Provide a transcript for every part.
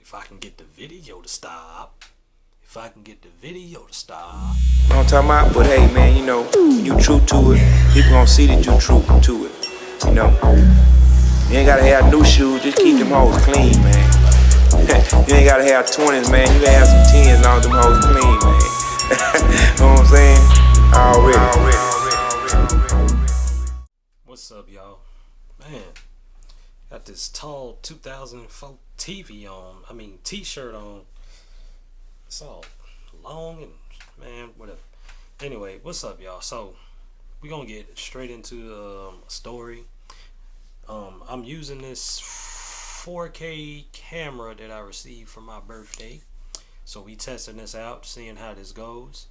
If I can get the video to stop. If I can get the video to stop. You know what I'm talking about? But hey, man, you know, when you true to it, people gonna see that you true to it. You know, you ain't gotta have new shoes, just keep them hoes clean, man. You ain't gotta have 20s, man. You can have some 10s long as them hoes clean, man. Know what I'm saying? Already. What's up, y'all? Man, got this tall 2004 TV on. T-shirt on. It's all long and, man, whatever. Anyway, what's up, y'all? So, we're gonna get straight into a story. I'm using this 4K camera that I received for my birthday. So we testing this out, seeing how this goes,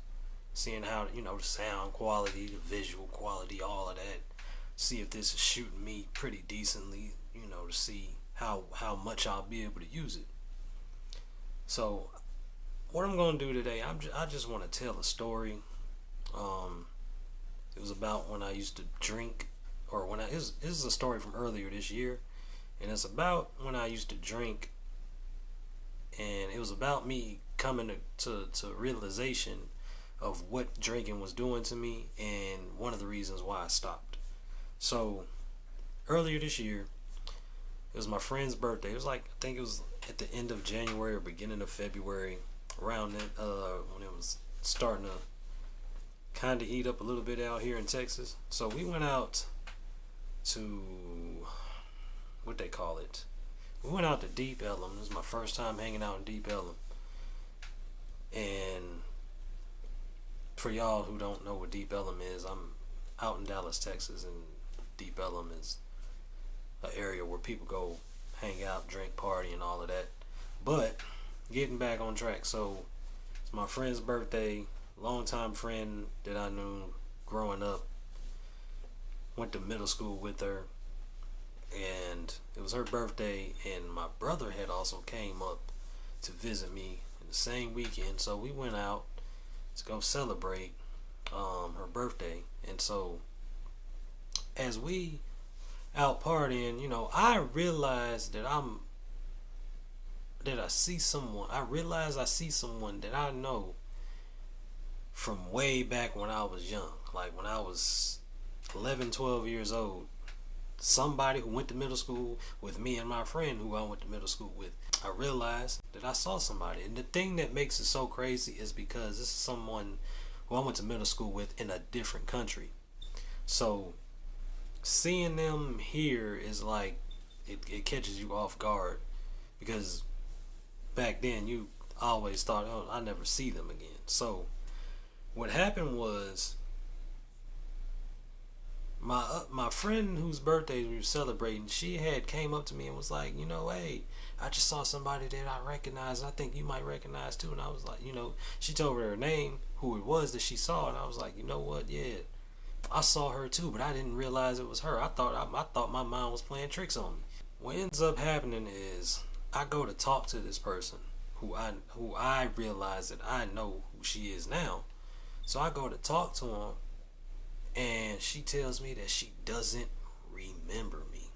seeing how, the sound quality, the visual quality, all of that. See if this is shooting me pretty decently, to see how much I'll be able to use it. So what I'm gonna do today, I just want to tell a story. It was about when I used to drink, or this is a story from earlier this year, and it's about when I used to drink, and it was about me coming to realization of what drinking was doing to me, and one of the reasons why I stopped. So earlier this year, it was my friend's birthday. It was I think it was at the end of January or beginning of February, around that, when it was starting to kind of heat up a little bit out here in Texas. So we went out to, what they call it, we went out to Deep Ellum. This was my first time hanging out in Deep Ellum. And for y'all who don't know what Deep Ellum is, I'm out in Dallas, Texas, and Deep Ellum is an area where people go hang out, drink, party, and all of that. But getting back on track, so it's my friend's birthday. Longtime friend that I knew growing up. Went to middle school with her, and it was her birthday, and my brother had also came up to visit me in the same weekend. So we went out to go celebrate her birthday. And so as we out partying, I realized that I see someone that I know from way back when I was young, like when I was 11, 12 years old. Somebody who went to middle school with me and my friend who I went to middle school with. I realized that I saw somebody. And the thing that makes it so crazy is because this is someone who I went to middle school with in a different country. So seeing them here is like, it catches you off guard, because back then you always thought, oh, I never see them again. So what happened was, my friend whose birthday we were celebrating, she had came up to me and was like, hey, I just saw somebody that I recognize, and I think you might recognize too. And I was like, she told her name, who it was that she saw, and I was like, you know what, yeah, I saw her too, but I didn't realize it was her. I thought my mind was playing tricks on me. What ends up happening is I go to talk to this person who I realize that I know who she is now. So I go to talk to him, and she tells me that she doesn't remember me.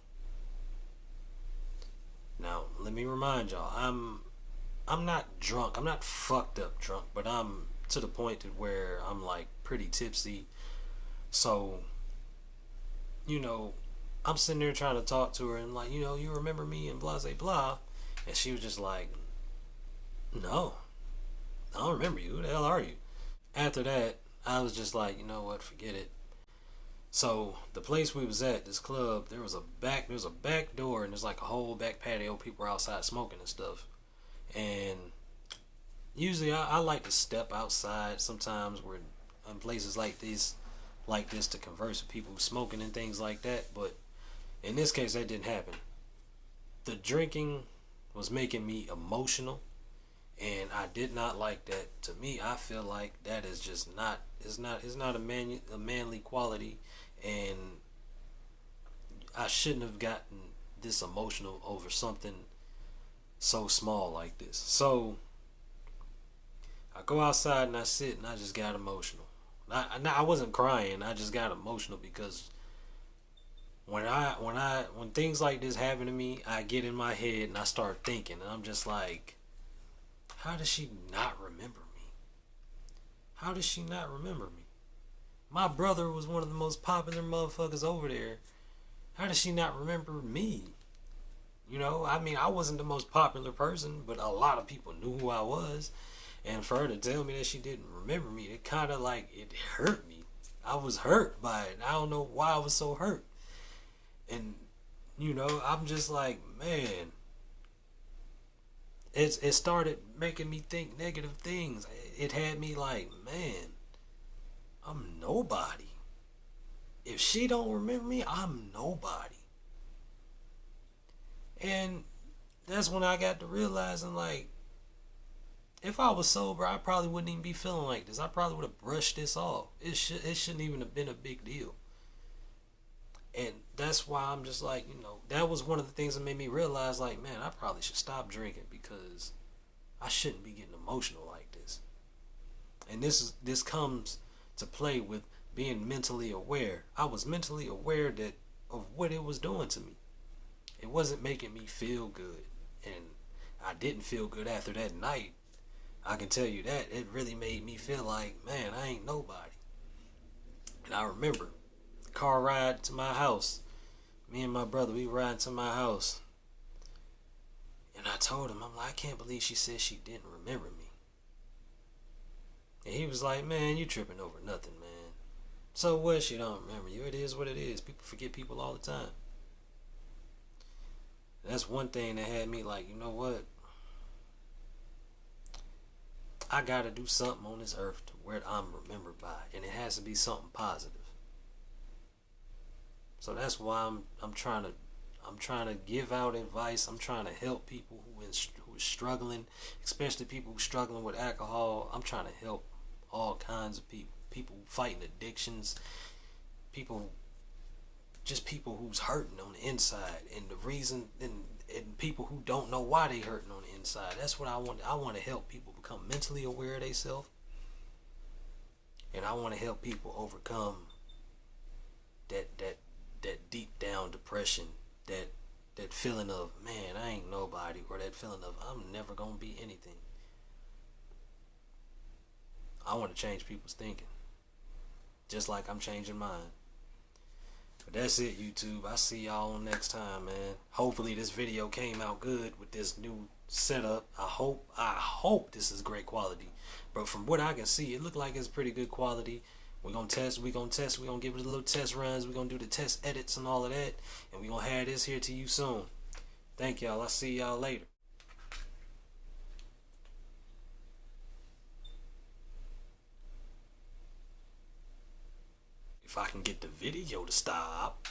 Now, let me remind y'all, I'm not drunk. I'm not fucked up drunk, but I'm to the point to where I'm like pretty tipsy. So, I'm sitting there trying to talk to her and like, you remember me and blah, blah, blah. And she was just like, no, I don't remember you. Who the hell are you? After that, I was just like, you know what, forget it. So the place we was at, this club, there was a back door, and there's like a whole back patio. People were outside smoking and stuff. And usually I like to step outside sometimes, where in places like this to converse with people smoking and things like that. But in this case, that didn't happen. The drinking was making me emotional, and I did not like that. To me, I feel like that is just not, it's not a manly quality, and I shouldn't have gotten this emotional over something so small like this. So I go outside and I sit, and I just got emotional. I wasn't crying. I just got emotional because When things like this happen to me, I get in my head and I start thinking, and I'm just like, how does she not remember me? How does she not remember me? My brother was one of the most popular motherfuckers over there. How does she not remember me? You know, I mean, I wasn't the most popular person, but a lot of people knew who I was. And for her to tell me that she didn't remember me, it kind of like, it hurt me. I was hurt by it. I don't know why I was so hurt. And, you know, I'm just like, man, it started making me think negative things. It had me like, man, I'm nobody. If she don't remember me, I'm nobody. And that's when I got to realizing, like, if I was sober, I probably wouldn't even be feeling like this. I probably would have brushed this off. It shouldn't even have been a big deal. And that's why I'm just like, you know, that was one of the things that made me realize, like, man, I probably should stop drinking because I shouldn't be getting emotional like this. And this comes to play with being mentally aware. I was mentally aware of what it was doing to me. It wasn't making me feel good. And I didn't feel good after that night. I can tell you that. It really made me feel like, man, I ain't nobody. And I remember the car ride to my house. Me and my brother, we riding to my house. And I told him, I'm like, I can't believe she said she didn't remember me. And he was like, man, you tripping over nothing, man. So what? She don't remember you. It is what it is. People forget people all the time. That's one thing that had me like, you know what? I gotta do something on this earth to where I'm remembered by, and it has to be something positive. So that's why I'm trying to give out advice. I'm trying to help people who are struggling, especially people who are struggling with alcohol. I'm trying to help all kinds of people fighting addictions, people who's hurting on the inside, and the reason and people who don't know why they hurting on the inside. That's what I want. I want to help people become mentally aware of themselves, and I want to help people overcome that deep down depression, that feeling of, man, I ain't nobody, or that feeling of I'm never gonna be anything. I want to change people's thinking, just like I'm changing mine. But that's it, YouTube. I see y'all next time, man. Hopefully this video came out good with this new setup. I hope this is great quality. But from what I can see, it looked like it's pretty good quality. We're going to test. We're going to give it a little test runs. We're going to do the test edits and all of that. And we're going to have this here to you soon. Thank y'all. I'll see y'all later. If I can get the video to stop.